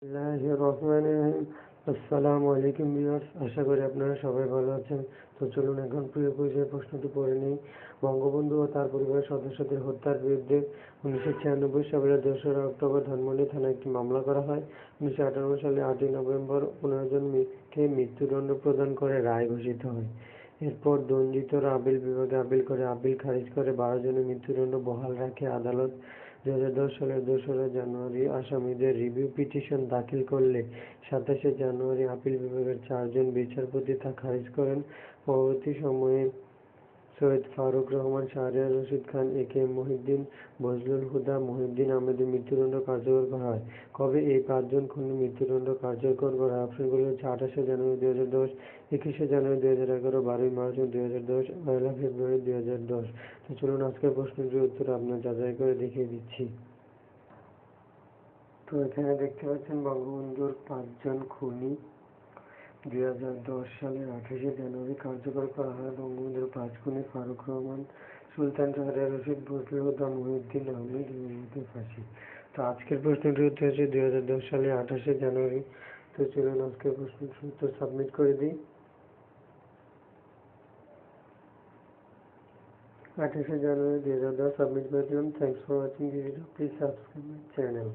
বিসমিল্লাহির রহমানির রহিম। আসসালামু আলাইকুম ভিউয়ার্স, আশা করি আপনারা সবাই ভালো আছেন। তো চলুন এখন প্রিয় পরিচয় প্রশ্নটি পড়ে নিই। বঙ্গবন্ধু ও তার পরিবারের সদস্যদের হত্যার বিরুদ্ধে 1996 সালের 2রা অক্টোবর ধানমন্ডি থানায় একটি মামলা করা হয়। 1998 সালে 8ই নভেম্বর 15 জনকে মৃত্যুদণ্ড প্রদান করে রায় ঘোষিত হয়। এরপর দণ্ডিতরা আপিল বিভাগে আপিল করে আপিল খারিজ করে 12 জনের মৃত্যুদণ্ড বহাল রাখে আদালত। 2010 সালের 2রা জানুয়ারি আসামিদের রিভিউ পিটিশন দাখিল করলে 27শে জানুয়ারি আপিল বিভাগের 4 জন বিচারপতি তা খারিজ করেন। পরবর্তী সময়ে সৈয়দ ফারুক রহমান, শাহরিয়ার রশিদ খান, এ.কে.এম মহিউদ্দিন, বজলুল হুদা, মহিউদ্দিন আহমেদের মৃত্যুদণ্ড কার্যকর করা হয়। কবে এই 5 জন খুনির মৃত্যুদণ্ড কার্যকর করা হয়? অপশনগুলো হচ্ছে 28শে জানুয়ারি 2010, 21শে জানুয়ারি 2011, 12ই মার্চ 2010, 1 ফেব্রুয়ারি 2010। তো চলুন আজকের প্রশ্নটির উত্তর আপনার যাচাই করে দেখিয়ে দিচ্ছি। তো এখানে দেখতে পাচ্ছেন বঙ্গবন্ধুর 5 জন খুনি 2010 সালের 28শে জানুয়ারি কার্যকর করা হয়। বঙ্গবন্ধুর 5 খুনি ফারুক রহমান, সুলতান, শাহরিয়ার রশিদ, বজলুল হুদা, মহিউদ্দিন আহমেদ এদের ফাঁসি। তো আজকের প্রশ্নটির উত্তর হচ্ছে 2010 সালের 28শে জানুয়ারি। তো চলুন আজকের প্রশ্নটির উত্তর সাবমিট করে দিই। 28শে জানুয়ারি 2010 সাবমিট করে দিলাম। Thanks for watching video. Please subscribe my channel.